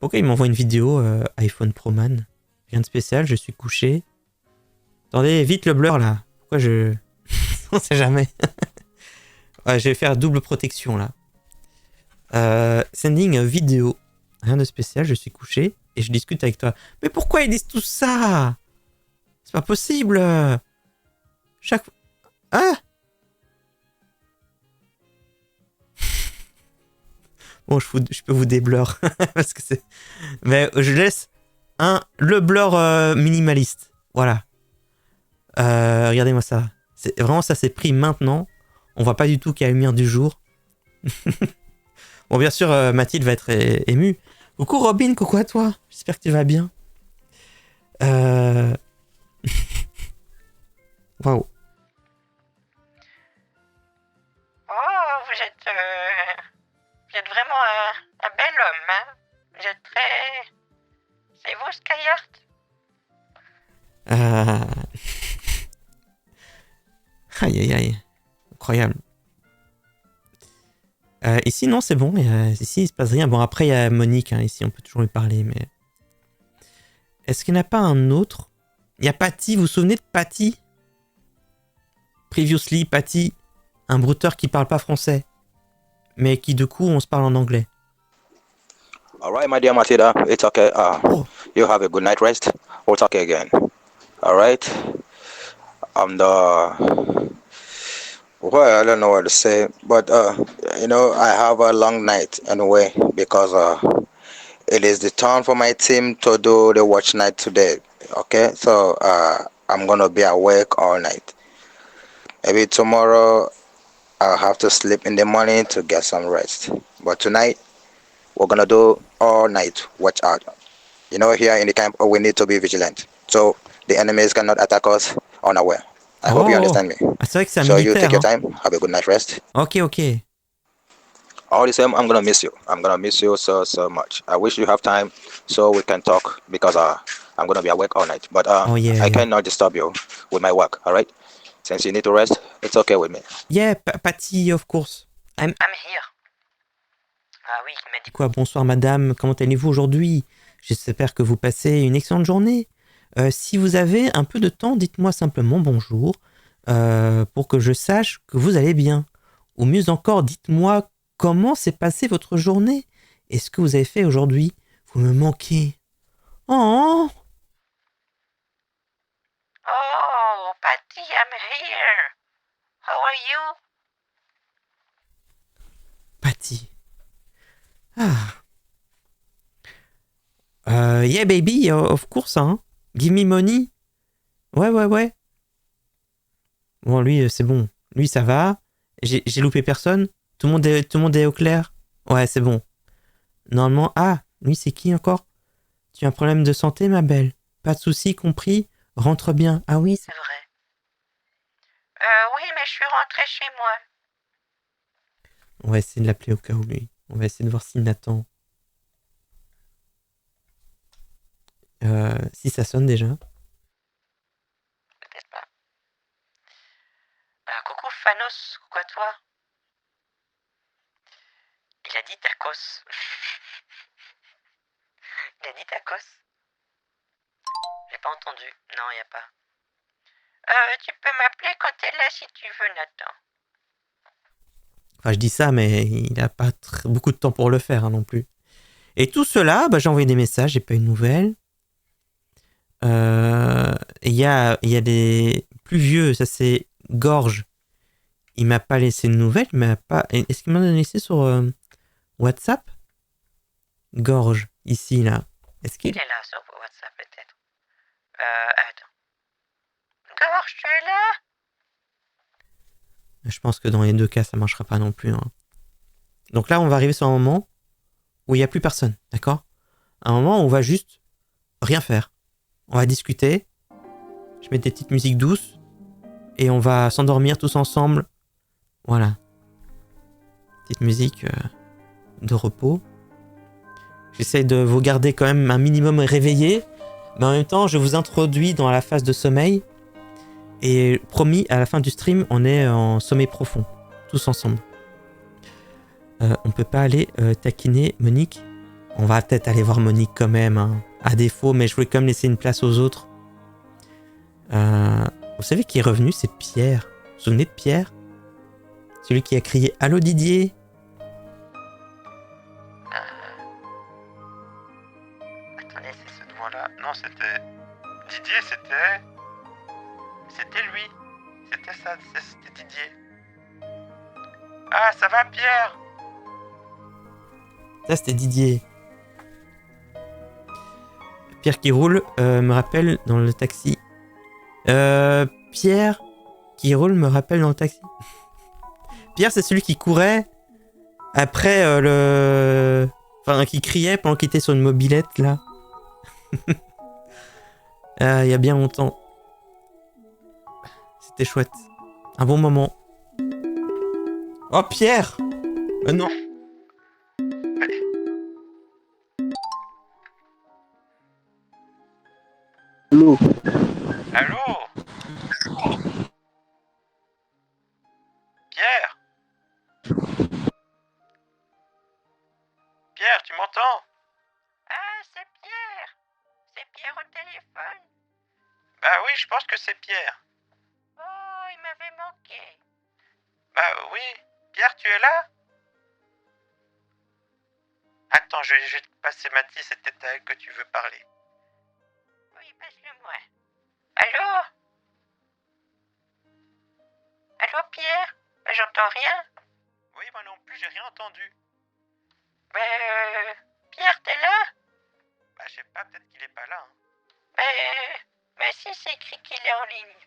Pourquoi il m'envoie une vidéo iPhone Pro Man? Rien de spécial, je suis couché. Attendez, vite le blur là. Pourquoi je... On sait jamais. Ouais, je vais faire double protection là. Sending vidéo. Rien de spécial, je suis couché et je discute avec toi. Mais pourquoi ils disent tout ça? C'est pas possible. Chaque... Ah! Bon, je peux vous déblur. Parce que c'est... Mais je laisse le blur minimaliste. Voilà. Regardez-moi ça. Vraiment, ça s'est pris maintenant. On voit pas du tout qu'il y a la lumière du jour. Bon, bien sûr, Mathilde va être émue. Coucou Robin, coucou à toi. J'espère que tu vas bien. Waouh. Oh, vous êtes vraiment un bel homme, hein. Vous êtes très... C'est vous, Skyheart? Aïe aïe aïe. Incroyable. Ici, non, c'est bon. Ici, il se passe rien. Bon, après, il y a Monique. Hein, ici, on peut toujours lui parler, mais... Est-ce qu'il n'y en a pas un autre? Il y a Patty. Vous vous souvenez de Patty? Previously, Patty. Un brouteur qui parle pas français. Mais qui, du coup, on se parle en anglais. All right, my dear Matilda. It's okay. You have a good night rest. We'll talk again. All right? Well, I don't know what to say, but I have a long night anyway because it is the turn for my team to do the watch night today. Okay, so I'm gonna be awake all night. Maybe tomorrow I'll have to sleep in the morning to get some rest. But tonight we're gonna do all night watch out. You know, here in the camp we need to be vigilant, so the enemies cannot attack us unaware. I hope you understand me. Ah, c'est vrai que c'est un so militaire. You take your hein. time, have a good night rest. Ok. All the same, I'm gonna miss you. I'm gonna miss you so much. I wish you have time so we can talk because I'm gonna be awake all night. But I cannot disturb you with my work. All right? Since you need to rest, it's okay with me. Yeah, Patty, of course. I'm here. Ah oui, il m'a dit quoi. Bonsoir madame, comment allez-vous aujourd'hui? J'espère que vous passez une excellente journée. Si vous avez un peu de temps, dites-moi simplement bonjour pour que je sache que vous allez bien. Ou mieux encore, dites-moi comment s'est passée votre journée et ce que vous avez fait aujourd'hui. Vous me manquez. Oh, Patty, I'm here. How are you? Patty. Yeah baby, of course, hein. Give me money. Ouais. Bon, lui, c'est bon. Lui, ça va. J'ai loupé personne. Tout le monde est au clair. Ouais, c'est bon. Normalement... Ah, lui, c'est qui encore? Tu as un problème de santé, ma belle? Pas de soucis, compris? Rentre bien. Ah oui, c'est vrai. Oui, mais je suis rentrée chez moi. On va essayer de l'appeler au cas où, lui. On va essayer de voir s'il n'attend. Si ça sonne déjà. Peut-être pas. Coucou Phanos, coucou à toi. Il a dit tacos. Il a dit tacos. J'ai pas entendu. Non, il n'y a pas. Tu peux m'appeler quand t'es là si tu veux, Nathan. Enfin, je dis ça, mais il n'a pas beaucoup de temps pour le faire hein, non plus. Et tout cela, j'ai envoyé des messages, j'ai pas eu de nouvelles. Il y a des plus vieux, ça c'est Gorge. Il m'a pas laissé de nouvelles, il m'a pas... Est-ce qu'il m'en a laissé sur WhatsApp? Gorge, ici, là. Est-ce qu'il est là sur WhatsApp, peut-être? Attends. Gorge, tu es là? Je pense que dans les deux cas, ça marchera pas non plus. Hein. Donc là, on va arriver sur un moment où il n'y a plus personne, d'accord? Un moment où on va juste rien faire. On va discuter, je mets des petites musiques douces, et on va s'endormir tous ensemble. Voilà. Petite musique de repos. J'essaie de vous garder quand même un minimum réveillé, mais en même temps, je vous introduis dans la phase de sommeil. Et promis, à la fin du stream, on est en sommeil profond, tous ensemble. On peut pas aller taquiner Monique on va peut-être aller voir Monique quand même, hein, à défaut, mais je voulais quand même laisser une place aux autres. Vous savez qui est revenu, c'est Pierre. Vous vous souvenez de Pierre? Celui qui a crié « Allô Didier ?» Attendez, c'est ce nom-là. Non, c'était... Didier, c'était... C'était lui. C'était ça, c'était Didier. Ah, ça va, Pierre? Ça, c'était Didier. Pierre qui roule me rappelle dans le taxi. Pierre qui roule me rappelle dans le taxi. Pierre, c'est celui qui courait après le... Enfin, qui criait pendant qu'il était sur une mobilette, là. Il y a bien longtemps. C'était chouette. Un bon moment. Oh, Pierre! Non. Allô? Allô? Pierre? Pierre, tu m'entends? Ah, c'est Pierre. C'est Pierre au téléphone. Bah oui, je pense que c'est Pierre. Oh, il m'avait manqué. Bah oui. Pierre, tu es là? Attends, je vais te passer Mathis, c'est peut-être à elle que tu veux parler. Oui, passe-le-moi. Allô? Allô, Pierre? J'entends rien. Oui, moi non plus, j'ai rien entendu. Pierre, t'es là? Bah, je sais pas, peut-être qu'il est pas là. Hein. Mais si, c'est écrit qu'il est en ligne.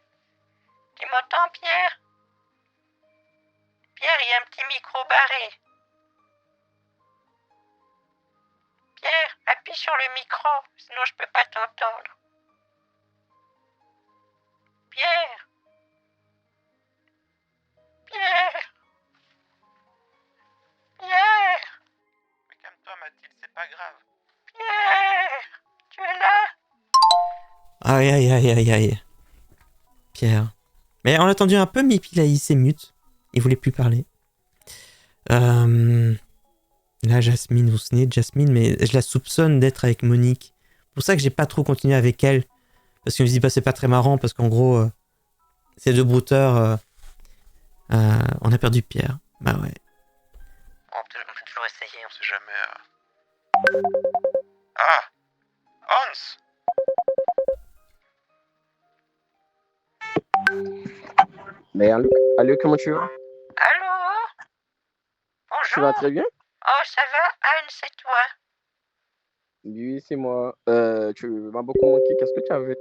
Tu m'entends, Pierre? Pierre, il y a un petit micro barré. Pierre, appuie sur le micro, sinon je peux pas t'entendre. Pierre! Pierre! Pierre! Mais calme-toi, Mathilde, c'est pas grave. Pierre! Tu es là? Aïe, aïe, aïe, aïe, aïe. Pierre. Mais on l'a entendu un peu, mais puis là, il s'est mute. Il voulait plus parler. Là, Jasmine, vous vous souvenez de Jasmine, mais je la soupçonne d'être avec Monique. C'est pour ça que j'ai pas trop continué avec elle. Parce que je me dis, bah, c'est pas très marrant, parce qu'en gros, ces deux brouteurs, on a perdu Pierre. Bah ouais. On peut toujours essayer, on sait jamais. Ah! Hans! Mais allô, comment tu vas? Allô? Tu vas Bonjour? très bien? Oh, ça va, Anne, c'est toi? Oui, c'est moi. Tu m'as beaucoup manqué. Qu'est-ce que tu avais?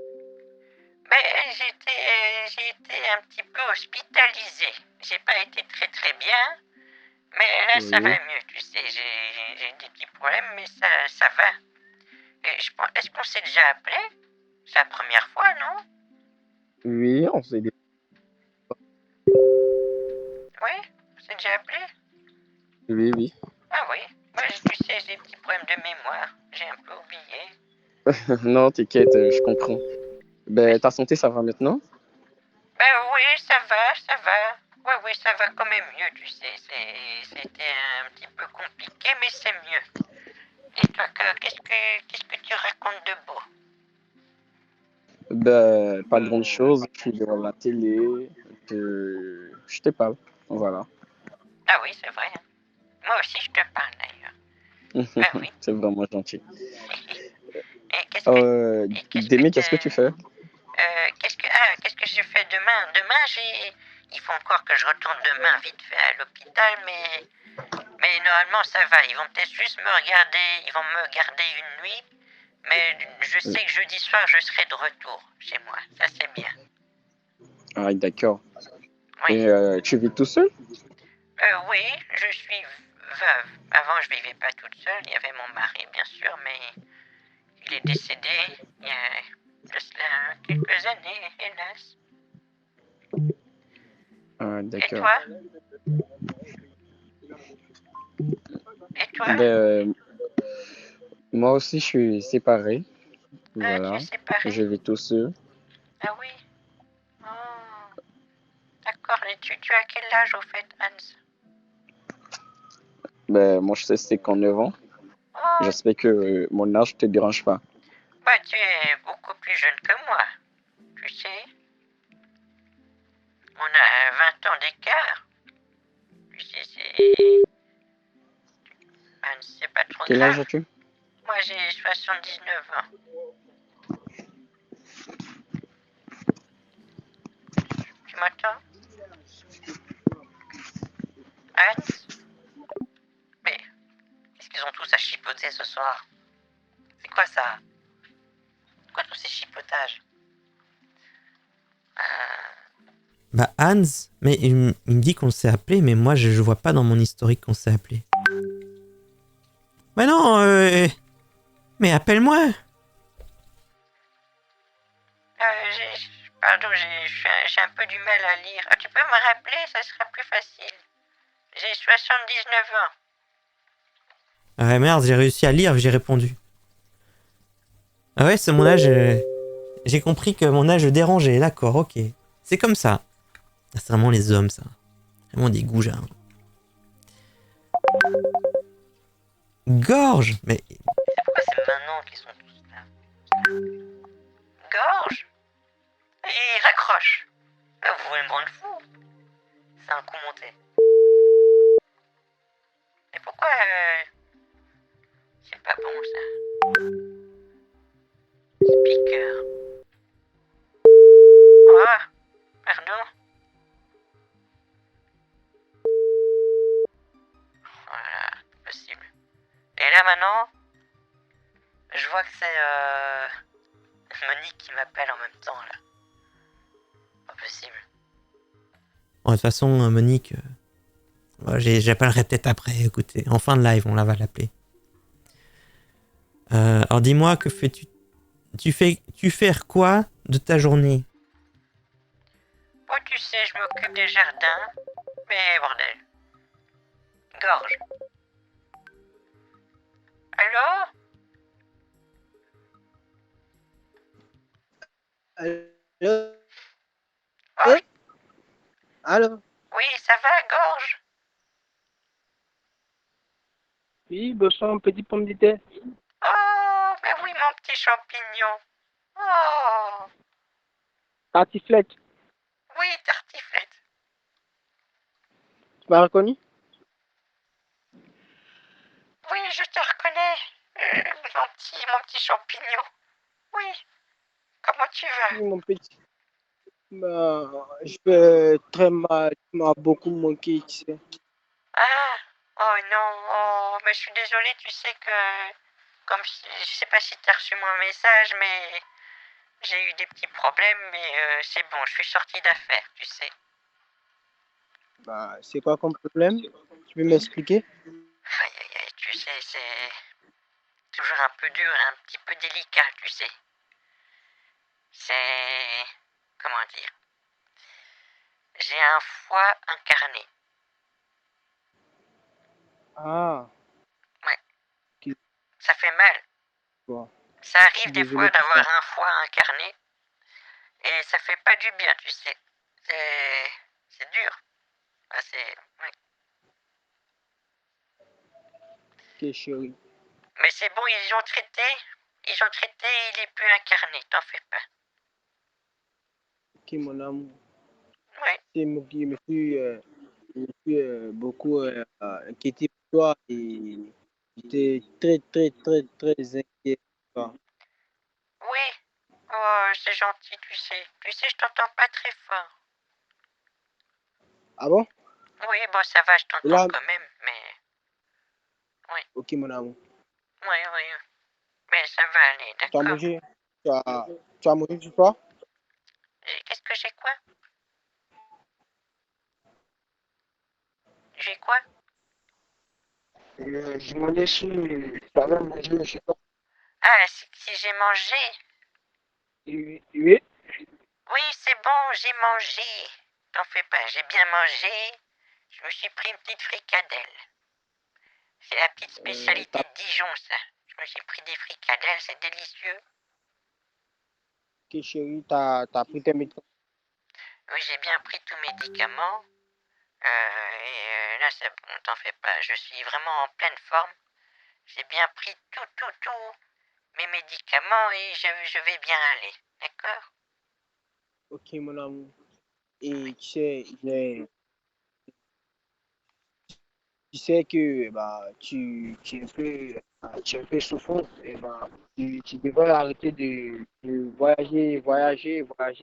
Mais j'ai été un petit peu hospitalisée. J'ai pas été très très bien, mais là ça va Oui. mieux, tu sais. J'ai des petits problèmes, mais ça va. Et est-ce qu'on s'est déjà appelé? C'est la première fois, non? Oui, on s'est dit. Oui? On s'est déjà appelé? Oui, oui. Ah oui. Moi, tu sais, j'ai des petits problèmes de mémoire. J'ai un peu oublié. Non, t'inquiète, je comprends. Ben, ta santé, ça va maintenant? Ben oui, ça va, ça va. Oui, oui, ça va quand même mieux, tu sais. C'était un petit peu compliqué, mais c'est mieux. Et toi, qu'est-ce que tu racontes de beau? Ben, pas grande chose. Je suis devant la télé. Je te parle. Voilà. Ah oui, c'est vrai. Moi aussi, je te parle d'ailleurs. Ah oui. C'est vraiment gentil. Et qu'est-ce que Demi, qu'est-ce que tu fais? qu'est-ce que je fais demain? Il faut encore que je retourne demain vite fait à l'hôpital, mais normalement ça va. Ils vont peut-être juste ils vont me garder une nuit, mais je sais que jeudi soir je serai de retour chez moi. Ça c'est bien. Ah, d'accord. Oui. Et tu vis tout seul? Oui, je suis veuve. Avant je vivais pas toute seule. Il y avait mon mari bien sûr, mais il est décédé il y a de cela quelques années, hélas. Ah, Et d'accord. toi? Et toi? Ben, moi aussi, je suis séparé. Ah, tu Voilà. es séparé? Je vis tout seul. Ah oui. Oh, d'accord. Et tu as quel âge au fait, Hans? Ben, moi, je sais, c'est qu'en 9 ans. Oh, Oh, J'espère que mon âge te dérange pas. bah tu es beaucoup plus jeune que moi, tu sais. On a 20 ans d'écart. Tu sais, c'est pas trop Quel âge grave. as-tu? Moi j'ai 79 ans. Tu m'entends? Hans? Mais qu'est-ce qu'ils ont tous à chipoter ce soir? C'est quoi ça? Quoi tous ces chipotages? Bah Hans, mais il me dit qu'on s'est appelé, mais moi je vois pas dans mon historique qu'on s'est appelé. Bah non, mais appelle-moi. Pardon, j'ai un peu du mal à lire. Ah, tu peux me rappeler, ça sera plus facile. J'ai 79 ans. Ah merde, j'ai réussi à lire, j'ai répondu. Ah ouais, c'est mon âge. J'ai compris que mon âge dérangeait, d'accord, ok. C'est comme ça. Ah, c'est vraiment les hommes, ça. Vraiment des goujats. Gorge. Mais Pourquoi c'est maintenant qu'ils sont tous là? Gorge? Et il raccroche. Ah, vous voulez me rendre fou? C'est un coup monté. Mais pourquoi c'est pas bon ça? Speaker. Ah, pardon. Voilà, possible. Et là maintenant, je vois que c'est Monique qui m'appelle en même temps là. Pas possible. bon, de toute façon, Monique, j'appellerai peut-être après. Écoutez, en fin de live, on la va l'appeler. Alors dis-moi, que fais-tu? Tu fais quoi de ta journée? Oh, tu sais, je m'occupe des jardins. Mais bordel. Gorge. Allô? Allô? Oh, Allô? oui, ça va, Gorge? Oui, bonsoir, petit pomme de terre. Oh, mais oui, mon petit champignon. Oh, Tartiflette, oui, tartiflette. tu m'as reconnu? Oui, je te reconnais. Mon petit champignon. Oui, comment tu vas? Oui, mon petit. Je vais très mal, tu m'as beaucoup manqué, tu sais. Ah, oh non, oh, mais je suis désolée, tu sais que, je sais pas si t'as reçu mon message, mais j'ai eu des petits problèmes, mais c'est bon, je suis sorti d'affaires, tu sais. C'est quoi comme problème? Tu peux m'expliquer? Aïe, aïe, aïe, tu sais, c'est toujours un peu dur et un petit peu délicat, tu sais. C'est... Comment dire? J'ai un foie incarné. Ah, Ouais, ok, ça fait mal. bon. Ça Je suis arrive des désolé fois pour ça. d'avoir un foie incarné et ça fait pas du bien, tu sais. C'est dur. Ah, ouais. Ok, chérie. Mais c'est bon, ils ont traité. Ils ont traité, il est plus incarné, t'en fais pas. Ok, mon amour. Ouais. C'est moi qui me suis beaucoup inquiété pour toi et j'étais très, très, très, très inquiet pour toi. Oui. Oh, c'est gentil, tu sais. Tu sais, je t'entends pas très fort. Ah bon? Oui, bon, ça va, je Et t'entends là, quand même, mais... Oui, ok, mon amour. oui, oui. Mais ça va aller, Tu as d'accord. mangé? Tu as mangé du soir? Et qu'est-ce que j'ai quoi? J'ai quoi? J'ai demandé si tu avais mangé, je sais pas. Ah, si j'ai mangé? Oui, oui. Oui, c'est bon, j'ai mangé. T'en fais pas, j'ai bien mangé. Je me suis pris une petite fricadelle. C'est la petite spécialité de Dijon, ça. Je me suis pris des fricadelles, c'est délicieux. Ok, chérie, t'as pris tes médicaments. Oui, j'ai bien pris tous mes médicaments. Là, c'est bon, t'en fais pas. Je suis vraiment en pleine forme. J'ai bien pris tous mes médicaments et je vais bien aller. D'accord? Ok, mon amour. Et tu sais que bah, tu es un peu souffrant. Et bah, tu devrais arrêter de voyager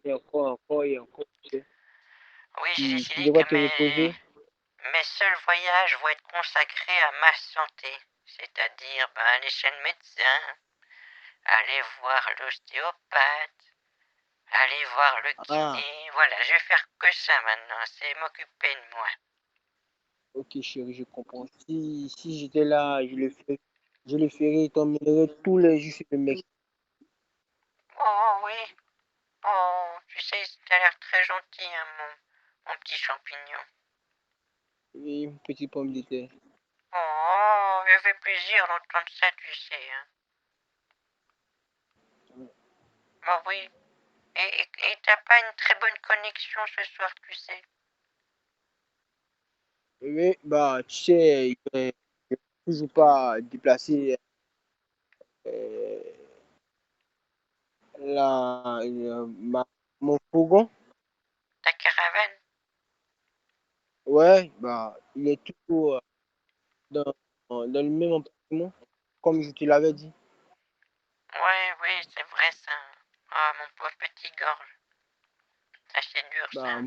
encore et encore. Tu sais. Oui, j'ai Tu décidé devrais que te reposer. mes seuls voyages vont être consacrés à ma santé. C'est-à-dire aller chez le médecin, aller voir l'ostéopathe, aller voir le Ah, kiné. Voilà, je vais faire que ça maintenant. C'est m'occuper de moi. ok, chérie, je comprends. Si j'étais là, je le ferais, je t'emmènerais tous les jours sur le mec. Oh oui. Oh, tu sais, t'as l'air très gentil, hein, mon petit champignon. Et une petite pomme de terre. Oh, ça fait plaisir d'entendre ça, tu sais. Hein. Oh oui. Et t'as pas une très bonne connexion ce soir, tu sais. Oui, bah, tu sais, je ne toujours pas déplacer euh, mon fourgon. Ta caravane. Ouais, bah, il est toujours dans, dans le même appartement, comme je te l'avais dit. Ouais, oui, c'est vrai ça. Ah, mon pauvre petit gorge. Ça, c'est dur ça.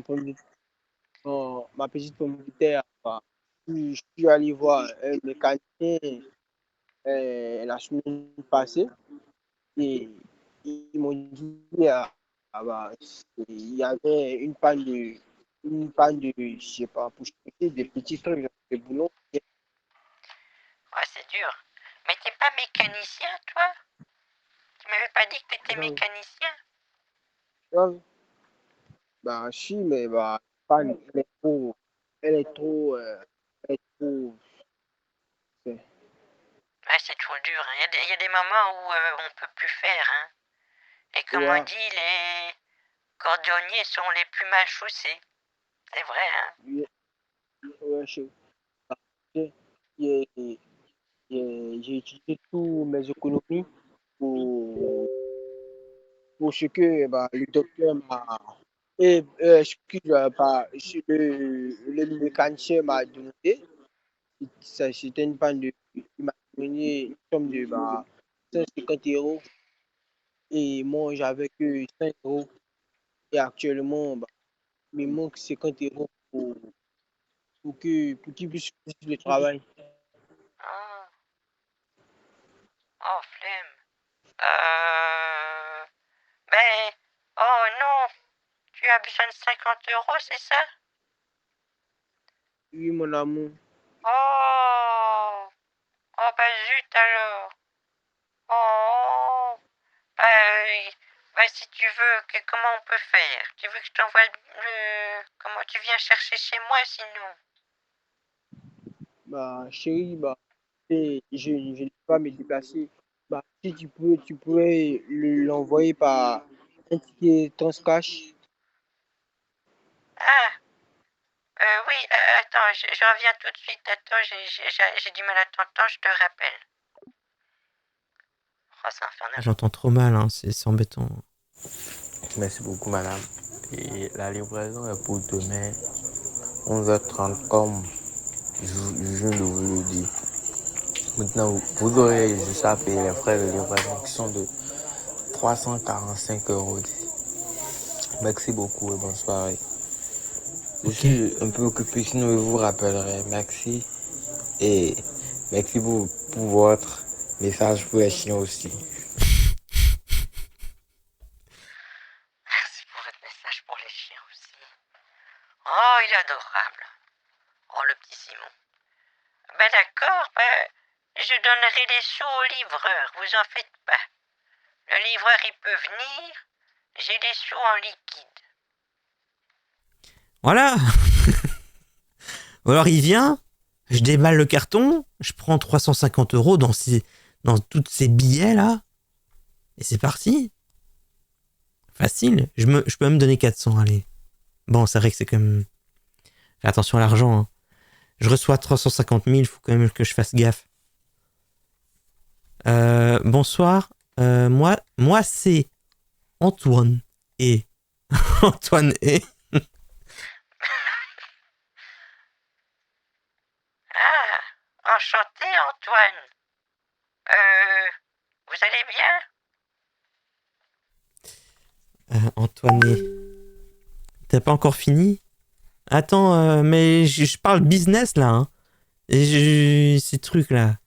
Bah, ma petite pomme de terre, bah, je suis allé voir un mécanicien la semaine passée et ils m'ont dit bah, il y avait une panne de, je sais pas, pour changer des petits trucs, genre des boulons. Ouais, c'est dur. Mais t'es pas mécanicien, toi? Tu m'avais pas dit que t'étais Ouais, mécanicien? ouais. Bah, si, mais bah, panne, elle est trop, elle est trop, c'est- Ouais, c'est trop dur. Hein. Il y a des moments où on peut plus faire. Hein. Et comme on ouais, dit, les cordonniers sont les plus mal chaussés. C'est vrai, hein. ouais, ouais, j'ai j'ai- j'ai utilisé tous mes économies pour, pour ce que bah, le docteur m'a. Excuse, le mécanicien m'a demandé. C'était une panne de. Il m'a donné une somme de 150 € et moi j'avais que 5 €. Et actuellement, bah, il me manque 50 € pour qu'il puisse finir le travail. Ah, oh, flemme. Euh... Ben, oh non, tu as besoin de 50 €, c'est ça? Oui, mon amour. Oh, oh ben zut alors. Oh, ben, ben si tu veux, comment on peut faire? Tu veux que je t'envoie Comment tu viens chercher chez moi sinon? Bah, chérie, bah, je ne peux pas me déplacer. Bah, si tu pourrais l'envoyer par un ticket Transcash. Ah, oui, attends, je reviens tout de suite. Attends, j'ai du mal à t'entendre, je te rappelle. Oh, c'est infernal. J'entends trop mal, hein, c'est embêtant. Merci beaucoup, madame. Et la livraison est pour demain, 11h30, comme je viens de vous le dire. Maintenant, vous aurez juste à payer les frais de livraison qui sont de 345 €. Merci beaucoup et bonne soirée. Je Ok. suis un peu occupé, sinon je vous rappellerai. Merci et merci pour votre message pour les chiens aussi. Merci pour votre message pour les chiens aussi. Oh, il est adorable. Oh, le petit Simon. Ben d'accord, ben, je donnerai les sous au livreur, vous en faites pas. Le livreur, il peut venir, j'ai des sous en liquide. Voilà. Ou alors il vient, je déballe le carton, je prends 350 € dans tous ces billets là, et c'est parti. Facile. Je peux même donner 400, allez. Bon, c'est vrai que c'est quand même... Fais attention à l'argent. Hein. Je reçois 350 000, il faut quand même que je fasse gaffe. Bonsoir. Moi c'est Antoine et Antoine et. Ah, enchanté, Antoine. Vous allez bien? Antoine et. T'as pas encore fini? Attends, mais je parle business là. Hein. Et ces trucs là.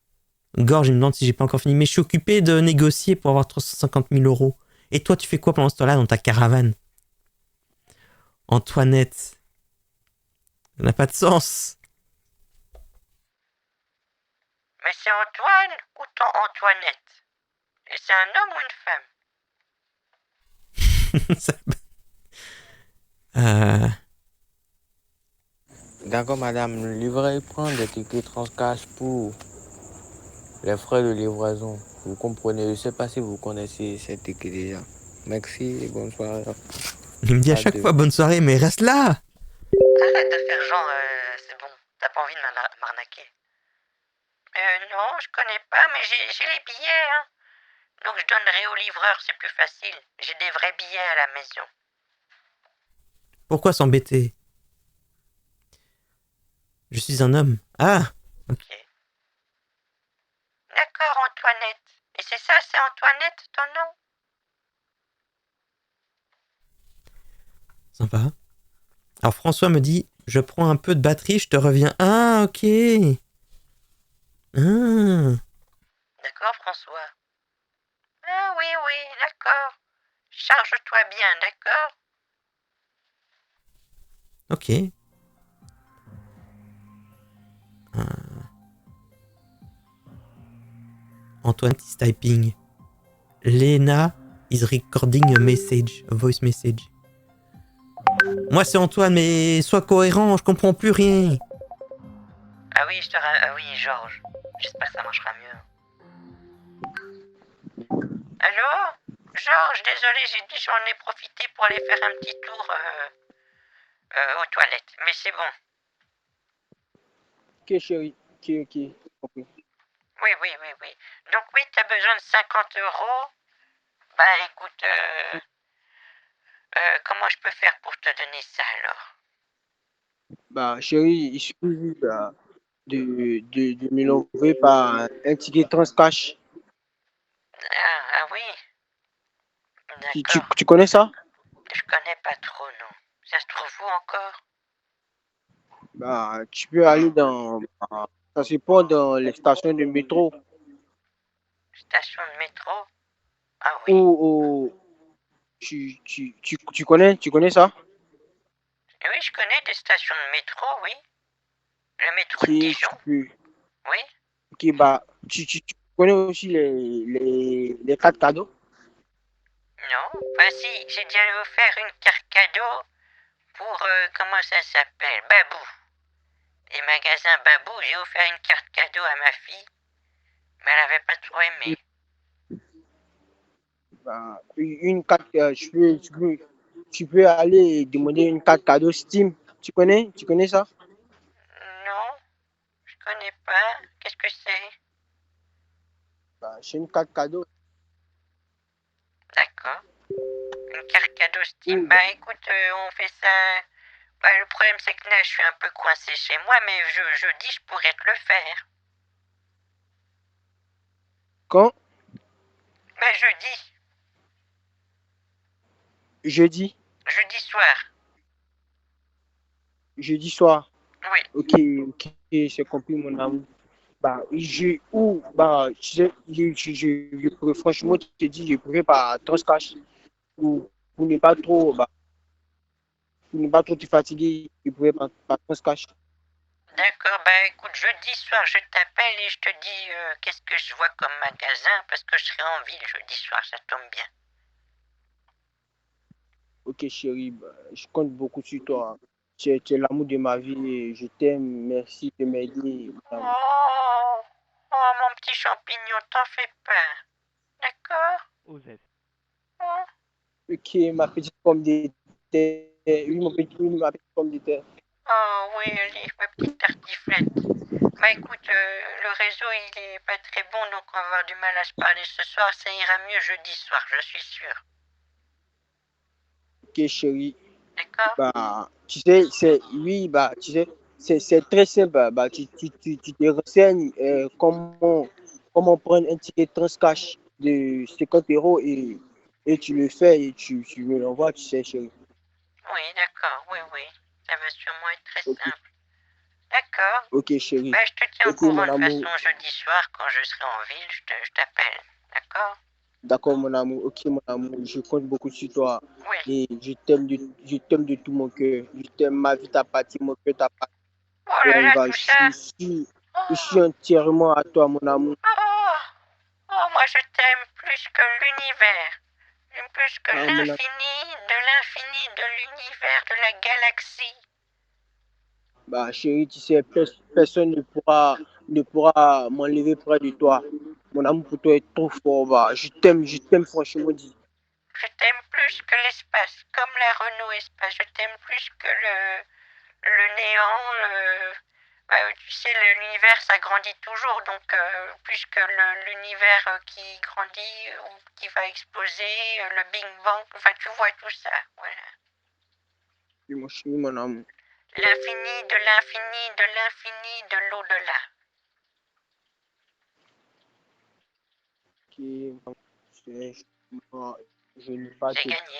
Gorge, il me demande si j'ai pas encore fini. Mais je suis occupé de négocier pour avoir 350 000 euros. Et toi, tu fais quoi pendant ce temps-là dans ta caravane? Antoinette. Ça n'a pas de sens. Mais c'est Antoine ou Antoinette? Et c'est un homme ou une femme? D'accord, madame. Le livret prend des tickets Transcash pour les frais de livraison. Vous comprenez? Je ne sais pas si vous connaissez ces tickets déjà. Merci et bonne soirée. Il me dit à chaque fois bonne soirée, mais reste là. Arrête de faire genre, c'est bon, t'as pas envie de m'arnaquer. Non, je connais pas, mais j'ai les billets, hein. Donc je donnerai au livreur, c'est plus facile. J'ai des vrais billets à la maison. Pourquoi s'embêter? Je suis un homme. Ah. Ok. D'accord, Antoinette. Et c'est ça, c'est Antoinette, ton nom? Sympa. Alors François me dit, je prends un peu de batterie, je te reviens. Ah, ok. Ah. D'accord, François. Ah oui, d'accord. Charge-toi bien, d'accord? Ok. Antoine is typing. Lena is recording a message, a voice message. Moi c'est Antoine, mais sois cohérent, je comprends plus rien. Ah oui, oui, Georges. J'espère que ça marchera mieux. Allô? Georges, désolé, j'ai dit j'en ai profité pour aller faire un petit tour aux toilettes. Mais c'est bon. Ok, chérie. Ok. Oui. Donc oui, t'as besoin de 50 euros. Bah écoute, comment je peux faire pour te donner ça alors? Bah, chérie, il suffit de me l'envoyer par un ticket Transcash. Ah oui, d'accord. Tu connais ça? Je connais pas trop, non. Ça se trouve où encore? Bah, tu peux aller ça se passe dans les stations de métro Station de métro? Ah oui. ou tu connais ça? Oui, je connais des stations de métro, oui. Le métro de Qui Dijon, tu peux, oui. qui bah, tu connais aussi les cartes cadeaux? Non, enfin si, j'ai déjà offert une carte cadeau pour, comment ça s'appelle? Babou. Les magasins Babou, j'ai offert une carte cadeau à ma fille, mais elle avait pas trop aimé. Bah, une carte, tu peux aller demander une carte cadeau Steam. Tu connais ça? Non, je connais pas. Qu'est-ce que c'est? Bah, c'est une carte cadeau. D'accord. Une carte cadeau Steam. Ou, Bah écoute, on fait ça. Bah le problème c'est que là je suis un peu coincé chez moi, mais jeudi je pourrais te le faire. quand? Bah jeudi. Jeudi, Jeudi soir. jeudi soir. Oui. Ok, c'est compris, mon amour. Bah, tu sais, je pourrais, franchement, te dis, je pourrais par Transcash pour ne pas trop, pour ne pas trop te fatiguer, je pourrais par Transcash. D'accord, bah écoute, jeudi soir je t'appelle et je te dis qu'est-ce que je vois comme magasin parce que je serai en ville jeudi soir, ça tombe bien. Ok, chérie, bah, je compte beaucoup sur toi. Tu es l'amour de ma vie et je t'aime. Merci de m'aider, mon amour. Oh mon petit champignon, t'en fais pas. D'accord? Oh. Ok, ma petite pomme de terre. Oui, ma petite pomme de terre. Oh oui, oui, allez, ma petite tartiflette. Bah écoute, le réseau il est pas très bon, donc on va avoir du mal à se parler ce soir. Ça ira mieux jeudi soir, je suis sûr. Ok, chérie. D'accord? Bah, tu sais, c'est très simple. Bah, tu te renseignes comment prendre un ticket Transcash de 50 € et tu le fais et tu me l'envoies, tu sais, chérie. Oui, d'accord, oui, oui. Ça va sûrement être très Ok, simple. D'accord. ok, chérie. Bah je te tiens au Ok, courant mon de toute amour. façon jeudi soir quand je serai en ville, je t'appelle. D'accord? D'accord, mon amour. Ok, mon amour. Je compte beaucoup sur toi. Oui. Et je t'aime de tout mon cœur. Je t'aime, ma vie t'a parti, mon cœur t'a parti. Oh là Et là, bah, tout ça. je Oh, suis entièrement à toi, mon amour. oh, oh, moi je t'aime plus que l'univers. Plus que Ah, mon amour. l'infini de l'univers, de la galaxie. Bah, chérie, tu sais, personne ne pourra m'enlever près de toi. Mon amour pour toi est trop fort. Bah, je t'aime franchement dit. Je t'aime plus que l'espace, comme la Renault Espace. Je t'aime plus que le néant. Tu sais, l'univers, ça grandit toujours. Donc, plus que l'univers qui grandit ou qui va exploser, le Big Bang. Enfin, tu vois tout ça. Voilà. Oui, mon chéri, mon amour. L'infini de l'infini de l'infini de l'au-delà. Qui, moi, je n'ai pas J'ai te gagné.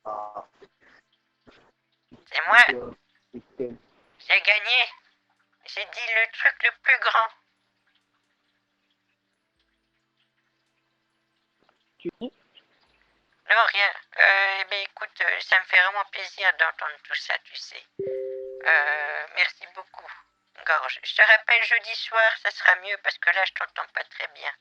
ah, C'est moi. je t'aime. J'ai gagné. J'ai dit le truc le plus grand. Tu dis? Non, rien. Eh bien, écoute, ça me fait vraiment plaisir d'entendre tout ça, tu sais. Merci beaucoup, Gorge. Je te rappelle jeudi soir, ça sera mieux parce que là, je t'entends pas très bien.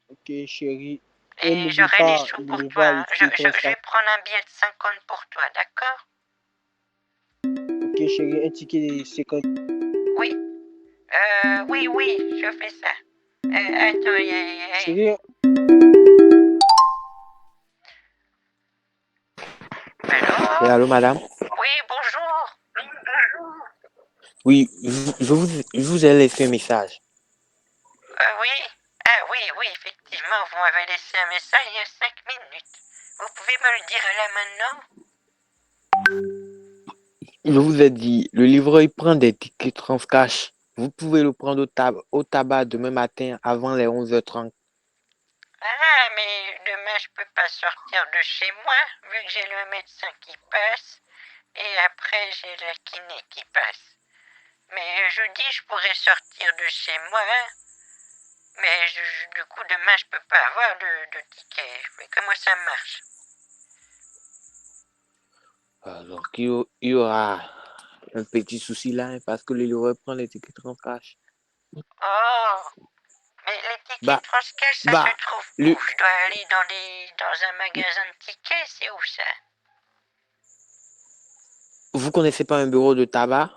Ok, chérie. Et Et j'aurai les sous pour n'oublie toi. pas le Je ticket Transcash. vais prendre un billet de 50 pour toi, d'accord? Ok, chérie, un ticket de 50. Oui. Oui, je fais ça. Attends, Chérie, Et allô? allô, madame? Oui, bonjour. Oui, je vous ai laissé un message. Oui. Ah oui, effectivement, vous m'avez laissé un message il y a 5 minutes. Vous pouvez me le dire là maintenant? Je vous ai dit, le livreur il prend des tickets Transcash. Vous pouvez le prendre au tabac demain matin avant les 11h30. Ah, mais demain, je peux pas sortir de chez moi, vu que j'ai le médecin qui passe, et après, j'ai la kiné qui passe. Mais jeudi, je pourrais sortir de chez moi, hein, mais du coup, demain, je peux pas avoir de ticket. Mais comment ça marche? Alors qu'il y aura un petit souci là, hein, parce que le livreur prend les tickets Transcash. Oh, mais les tickets Bah, Transcash, ça se bah, trouve le, où? Je dois aller dans un magasin de tickets, c'est où ça? vous connaissez pas un bureau de tabac?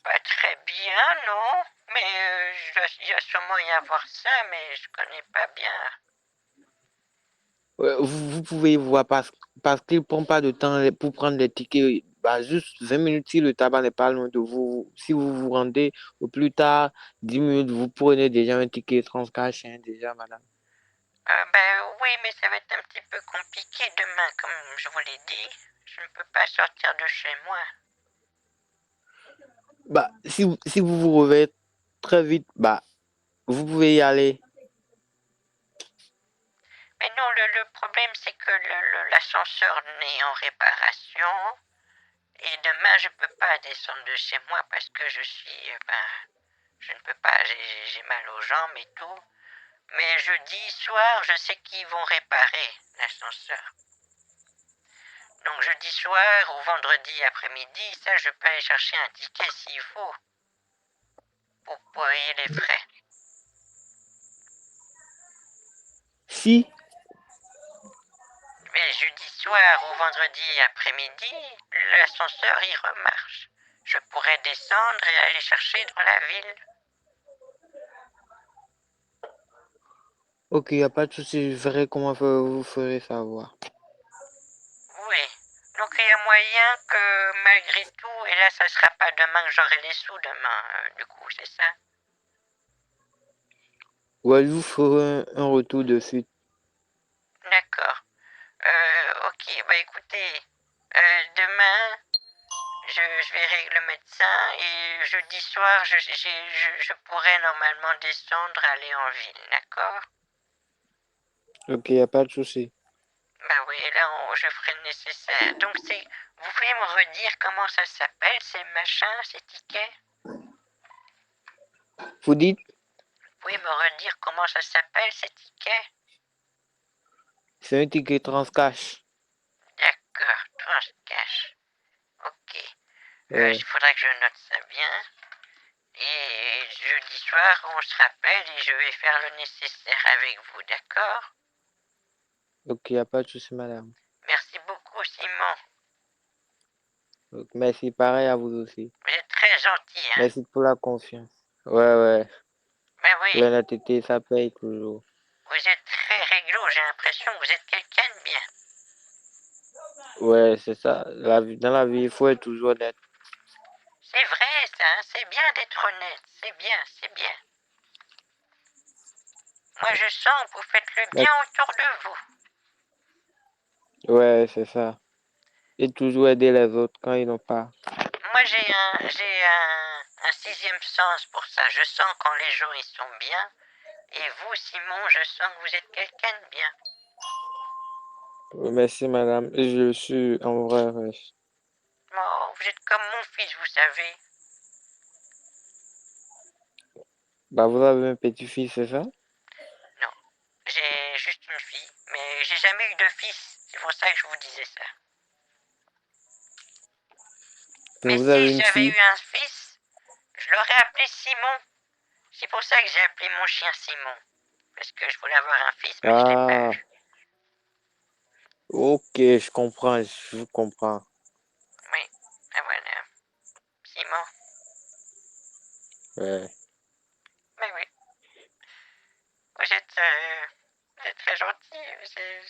Pas très bien, non. Mais il doit sûrement y avoir ça, mais je connais pas bien. Vous pouvez voir parce qu'il ne prend pas de temps pour prendre les tickets. Bah, juste 20 minutes si le tabac n'est pas loin de vous. Si vous vous rendez au plus tard, 10 minutes, vous prenez déjà un ticket Transcash, hein, déjà, madame. Oui, mais ça va être un petit peu compliqué demain, comme je vous l'ai dit. Je ne peux pas sortir de chez moi. Bah, si vous vous réveillez très vite, bah, vous pouvez y aller. Mais non, le problème, c'est que l'ascenseur n'est en réparation. Et demain, je peux pas descendre de chez moi parce que je ne peux pas, j'ai mal aux jambes et tout. Mais jeudi soir, je sais qu'ils vont réparer l'ascenseur. Donc jeudi soir ou vendredi après-midi, ça, je peux aller chercher un ticket s'il faut pour payer les frais. Si, Mais jeudi soir ou vendredi après-midi, l'ascenseur y remarche. Je pourrais descendre et aller chercher dans la ville. ok, y a pas de souci, je verrai comment vous ferez savoir. Oui. Donc il y a moyen bien que malgré tout, et là, ça sera pas demain que j'aurai les sous demain, du coup, c'est ça? Ouais, je vous ferai un retour de suite. D'accord. Ok, bah écoutez, demain, je verrai avec le médecin et jeudi soir, je pourrai normalement descendre, aller en ville, d'accord? Ok, y a pas de souci. Bah oui, là, je ferai le nécessaire. Donc, vous pouvez me redire comment ça s'appelle, ces machins, ces tickets? Vous dites, Vous pouvez me redire comment ça s'appelle, ces tickets? c'est un ticket Transcash. D'accord, transcash. Ok. Ouais. Il faudra que je note ça bien. Et jeudi soir, on se rappelle et je vais faire le nécessaire avec vous, d'accord? Ok, y a pas de souci, madame. Merci beaucoup, Simon. Donc, merci, pareil à vous aussi. Vous êtes très gentil, hein? Merci pour la confiance. Ouais. Ben oui, L'honnêteté, ça paye toujours. vous êtes très réglo, j'ai l'impression que vous êtes quelqu'un de bien. Ouais, c'est ça. Dans la vie, il faut être toujours honnête. C'est vrai, ça, hein? C'est bien d'être honnête. C'est bien, c'est bien. Moi, je sens que vous faites le bien autour de vous. Ouais, c'est ça. Et toujours aider les autres quand ils n'ont pas. Moi, j'ai un sixième sens pour ça. Je sens quand les gens, ils sont bien. Et vous, Simon, je sens que vous êtes quelqu'un de bien. Merci, madame. Je le suis en vrai. Ouais. Oh, vous êtes comme mon fils, vous savez. Bah, vous avez un petit-fils, c'est ça? Non, j'ai juste une fille. Mais j'ai jamais eu de fils. C'est pour ça que je vous disais ça. Donc, Mais vous si avez une j'avais fille? eu un fils, je l'aurais appelé Simon. C'est pour ça que j'ai appelé mon chien Simon. Parce que je voulais avoir un fils, mais je l'ai pas Ah, eu. ok, je comprends, je comprends. Oui, et voilà. Simon. Ouais. Mais oui. Vous êtes très gentil.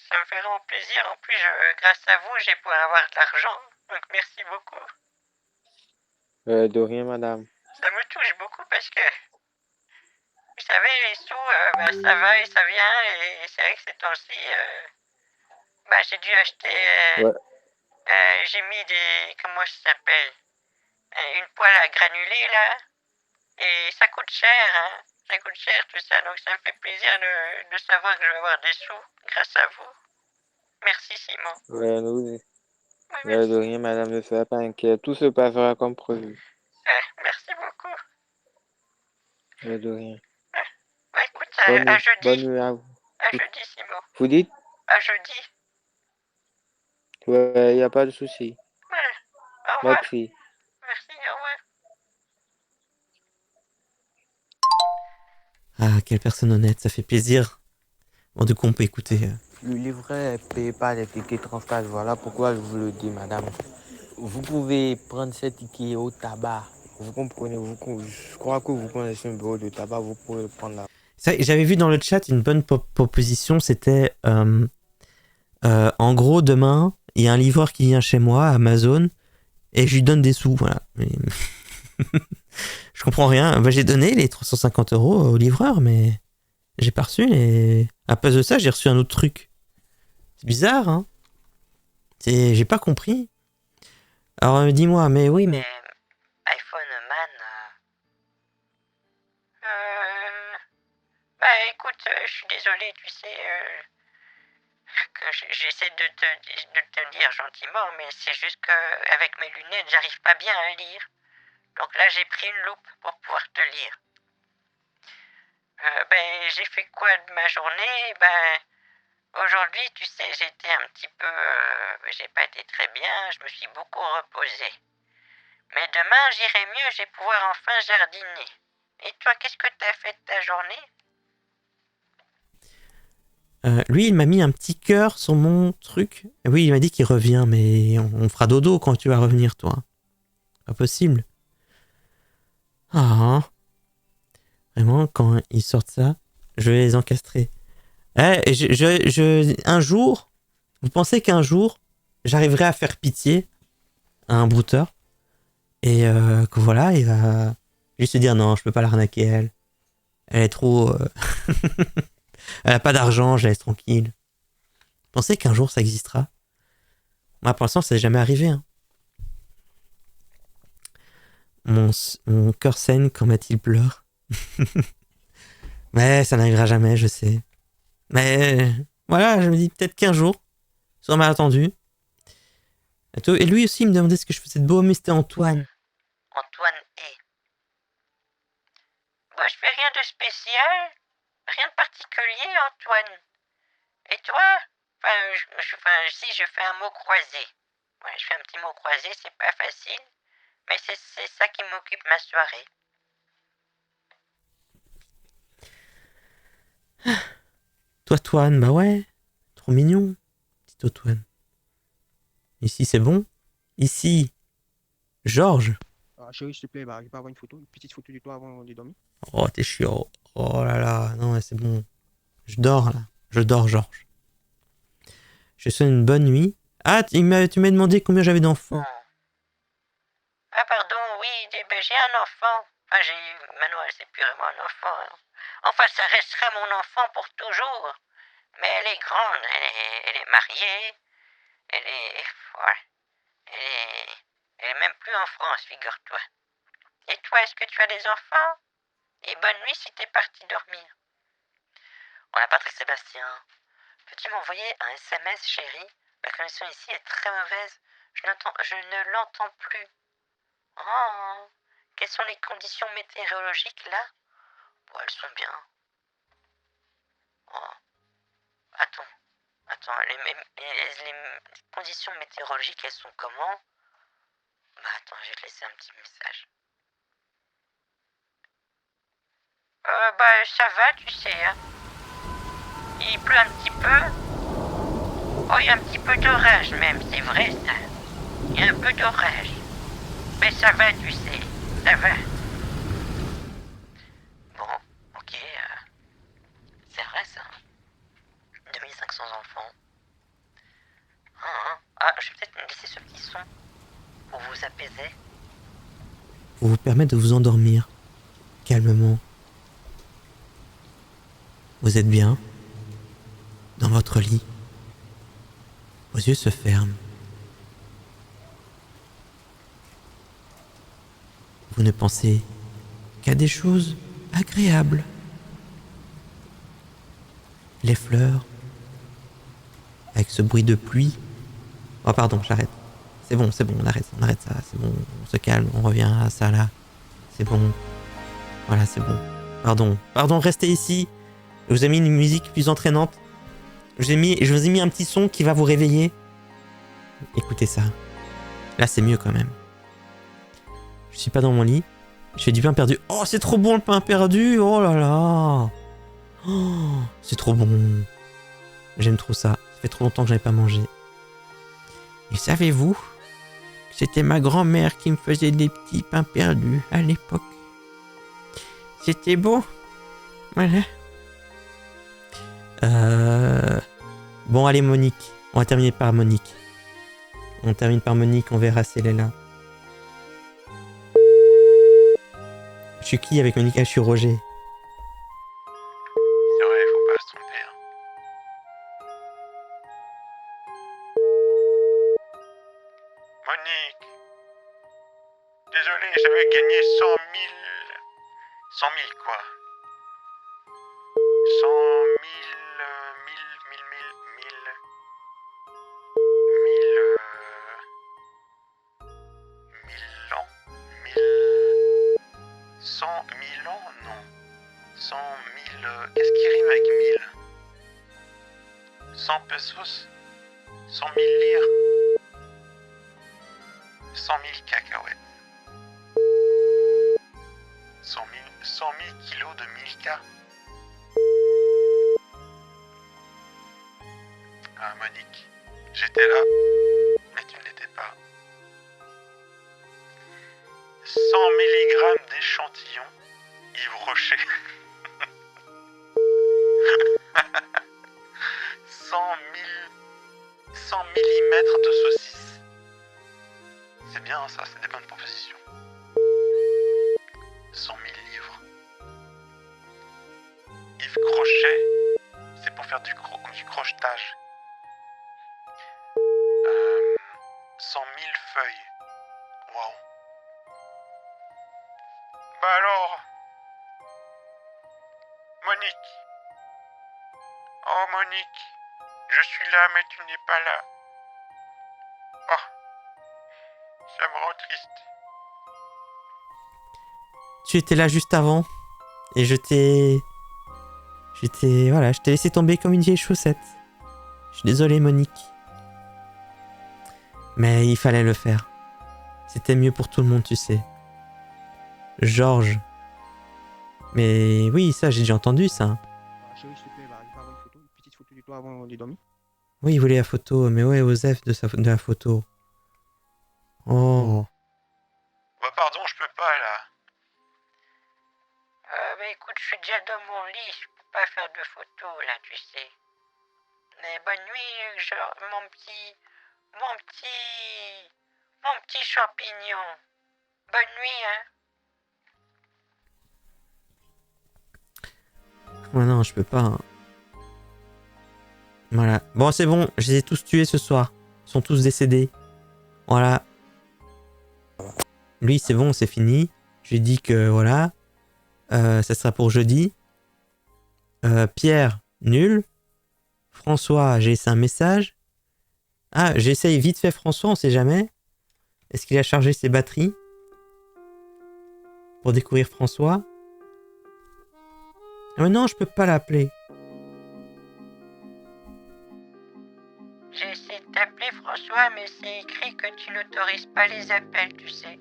Ça me fait vraiment plaisir. En plus, grâce à vous, j'ai pouvoir avoir de l'argent. Donc merci beaucoup. De rien, madame. Ça me touche beaucoup parce que, vous savez, les sous, ça va et ça vient. Et c'est vrai que ces temps-ci, j'ai dû acheter... Ouais. j'ai mis des... Comment ça s'appelle? Une poêle à granulés, là. Et ça coûte cher, hein. Ça coûte cher, tout ça. Donc ça me fait plaisir de savoir que je vais avoir des sous grâce à vous. Merci, Simon. Ouais, Oui, de merci. rien, madame, ne soyez pas inquiète. Tout se passera comme prévu. Merci beaucoup. De rien. Écoute, à jeudi. Bonne nuit à vous. À jeudi, Simon. Vous dites? À jeudi. Ouais, il n'y a pas de souci. Ouais. Au revoir. Merci. Merci, au revoir. Ah, quelle personne honnête, ça fait plaisir. Bon, du coup, on peut écouter. Le livret est payé par les tickets Transcash. Voilà pourquoi je vous le dis, madame. Vous pouvez prendre ces tickets au tabac. Vous comprenez, je crois que vous connaissez un bureau de tabac, vous pouvez le prendre là. J'avais vu dans le chat une bonne proposition, c'était en gros, demain, il y a un livreur qui vient chez moi, Amazon, et je lui donne des sous, voilà. Mais... je comprends rien. J'ai donné les 350 € au livreur, mais j'ai pas reçu les... À place de ça, j'ai reçu un autre truc. C'est bizarre, hein. J'ai pas compris. Alors, dis-moi, mais oui, mais... iPhone Man. Écoute, je suis désolé, tu sais, que j'essaie de te le dire gentiment, mais c'est juste que avec mes lunettes, j'arrive pas bien à lire. Donc là, j'ai pris une loupe pour pouvoir te lire. J'ai fait quoi de ma journée? Aujourd'hui, tu sais, j'étais un petit peu... j'ai pas été très bien, je me suis beaucoup reposé. Mais demain, j'irai mieux, je vais pouvoir enfin jardiner. Et toi, qu'est-ce que t'as fait de ta journée? Lui, il m'a mis un petit cœur sur mon truc. Oui, il m'a dit qu'il revient, mais on fera dodo quand tu vas revenir, toi. Pas possible. Ah, vraiment, quand ils sortent ça, je vais les encastrer. Un jour, vous pensez qu'un jour, j'arriverai à faire pitié à un brouteur et que voilà, il va juste se dire non, je peux pas l'arnaquer elle. Elle est trop... elle a pas d'argent, je la laisse tranquille. Pensez qu'un jour ça existera? Moi pour l'instant ça n'est jamais arrivé. Hein. Mon cœur saigne quand Mathilde pleure. Mais ça n'arrivera jamais, je sais. Mais voilà, je me dis peut-être qu'un jour, sur un malentendu. Et lui aussi il me demandait ce que je faisais de beau, mais c'était Antoine. Antoine est. Moi, je fais rien de spécial, rien de particulier, Antoine. Et toi? Si je fais un mot croisé. Ouais, je fais un petit mot croisé, c'est pas facile, mais c'est ça qui m'occupe ma soirée. Toi, Toine, bah ouais, trop mignon, petit Antoine. Ici, c'est bon. Ici, Georges. Chérie, s'il te plaît, je peux avoir une petite photo de toi avant de dormir. Oh, t'es chiant. Oh là là, non, ouais, c'est bon. Je dors, là. Je dors, Georges. Je souhaite une bonne nuit. Ah, tu m'as demandé combien j'avais d'enfants. Ah, pardon, oui, j'ai un enfant. Maintenant, c'est plus vraiment un enfant. Hein. Enfin, ça restera mon enfant pour toujours. Mais elle est grande, elle est mariée. Ouais, elle est même plus en France, figure-toi. Et toi, est-ce que tu as des enfants? Et bonne nuit si t'es parti dormir. Voilà, Patrick Sébastien. Peux-tu m'envoyer un SMS, chérie? La connexion ici est très mauvaise. Je ne l'entends plus. Oh, quelles sont les conditions météorologiques là? Bon, elles sont bien. Oh, attends, les conditions météorologiques, elles sont comment? Bah attends, je vais te laisser un petit message. Ça va, tu sais, hein. Il pleut un petit peu. Oh, il y a un petit peu d'orage même, c'est vrai ça. Il y a un peu d'orage. Mais ça va, tu sais, ça va. Bon, ok, c'est vrai ça. 2500 enfants. Je vais peut-être me laisser ce petit son pour vous apaiser. Pour vous permettre de vous endormir calmement. Vous êtes bien dans votre lit. Vos yeux se ferment. Vous ne pensez qu'à des choses agréables. Les fleurs, avec ce bruit de pluie. Oh pardon, j'arrête. C'est bon, on arrête ça. C'est bon, on se calme, on revient à ça là. C'est bon. Voilà, c'est bon. Pardon, restez ici. Je vous ai mis une musique plus entraînante. Je vous ai mis un petit son qui va vous réveiller. Écoutez ça. Là, c'est mieux quand même. Je suis pas dans mon lit. Je fais du pain perdu. Oh, c'est trop bon le pain perdu. Oh là là. Oh, c'est trop bon. J'aime trop ça. Ça fait trop longtemps que j'avais pas mangé. Et savez-vous que c'était ma grand-mère qui me faisait des petits pains perdus à l'époque. C'était beau. Voilà. Bon, allez, Monique. On va terminer par Monique. On termine par Monique, on verra si elle est là. Je suis qui avec Monique? Ah, je suis Roger. C'est vrai, faut pas se tromper. Hein. Monique, désolé, j'avais gagné 100 000... 100 000 quoi. 100 000... 100 000 ans, non. 100 000... Qu'est-ce qui rime avec 1000? 100 pesos? 100 000 lire? 100 000 cacahuètes. 100 000 kilos de Milka. Ah, Monique, j'étais là, mais tu ne l'étais pas. 100 mg d'échantillon, Yves Rocher. 100 mm de saucisse. C'est ça, c'est des bonnes propositions. 100 000 livres. Yves Crochet, c'est pour faire du crochetage. 100 000 feuilles. Waouh. Bah alors, Monique. Oh Monique, je suis là mais tu n'es pas là. Oh, ça me rend triste. Tu étais là juste avant. Et je t'ai laissé tomber comme une vieille chaussette. Je suis désolé, Monique. Mais il fallait le faire. C'était mieux pour tout le monde, tu sais. Georges. Mais oui, ça, j'ai déjà entendu ça. Chérie, s'il te plaît, il faut avoir une petite photo de toi avant de dormir. Oui, il voulait la photo, mais ouais, Osef de la photo. Oh. Bah pardon, je peux pas là. Mais écoute, je suis déjà dans mon lit, je peux pas faire de photos là, tu sais. Mais bonne nuit, genre, mon petit champignon. Bonne nuit, hein. Ouais, non, je peux pas. Hein. Voilà. Bon, c'est bon, je les ai tous tués ce soir. Ils sont tous décédés. Voilà. Lui, c'est bon, c'est fini. Je lui ai dit que voilà. Ça sera pour jeudi. Pierre, nul. François, j'ai laissé un message. Ah, j'essaye vite fait François, on sait jamais. Est-ce qu'il a chargé ses batteries? Pour découvrir François. Ah mais non, je peux pas l'appeler. J'ai essayé de t'appeler François, mais c'est écrit que tu n'autorises pas les appels, tu sais.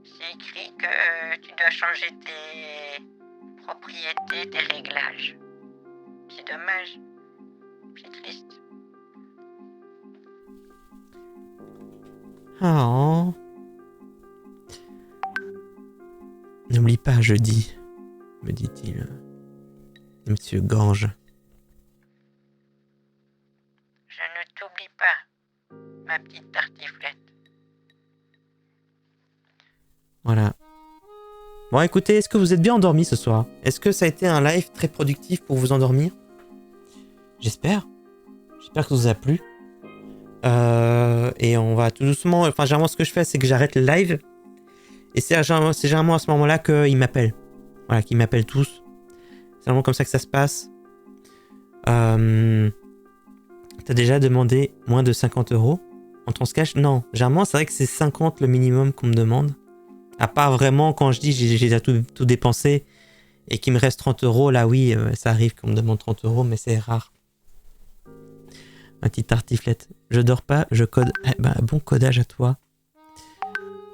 C'est écrit que tu dois changer tes propriétés, tes réglages. C'est dommage. C'est triste. Oh. N'oublie pas jeudi, me dit-il. Monsieur Gange. Je ne t'oublie pas, ma petite tartiflette. Voilà. Bon, écoutez, est-ce que vous êtes bien endormis ce soir? Est-ce que ça a été un live très productif pour vous endormir? J'espère. J'espère que ça vous a plu. Et on va tout doucement... Enfin, généralement, ce que je fais, c'est que j'arrête le live. Et c'est généralement à ce moment-là qu'ils m'appellent. Voilà, qu'ils m'appellent tous. C'est vraiment comme ça que ça se passe. T'as déjà demandé moins de 50 € en transcash? Non, généralement, c'est vrai que c'est 50 le minimum qu'on me demande. À part vraiment quand je dis j'ai déjà tout dépensé et qu'il me reste 30 €, là oui, ça arrive qu'on me demande 30 €, mais c'est rare. Ma petite tartiflette. Je dors pas, je code. Eh ben, bon codage à toi.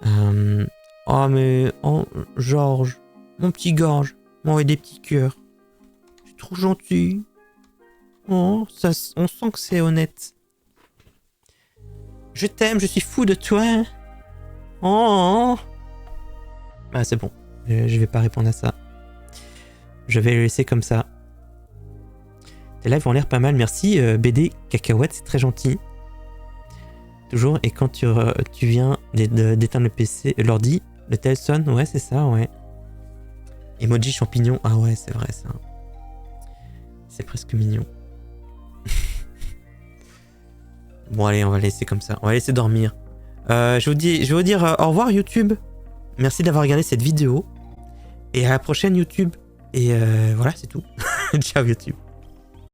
Oh mais... Oh, Georges. Mon petit Georges. M'envoie des petits cœurs. C'est trop gentil. Oh, ça, on sent que c'est honnête. Je t'aime, je suis fou de toi. Oh. Ah, c'est bon. Je vais pas répondre à ça. Je vais le laisser comme ça. Tes lives ont l'air pas mal, merci. BD Cacahuète, c'est très gentil. Toujours, et quand tu viens d'éteindre le PC, l'ordi, le tel sonne, ouais, c'est ça, ouais. Emoji champignon, ah ouais, c'est vrai ça. C'est presque mignon. Bon, allez, on va laisser comme ça. On va laisser dormir. Je vais vous dire au revoir YouTube. Merci d'avoir regardé cette vidéo. Et à la prochaine YouTube. Et voilà, c'est tout. Ciao YouTube.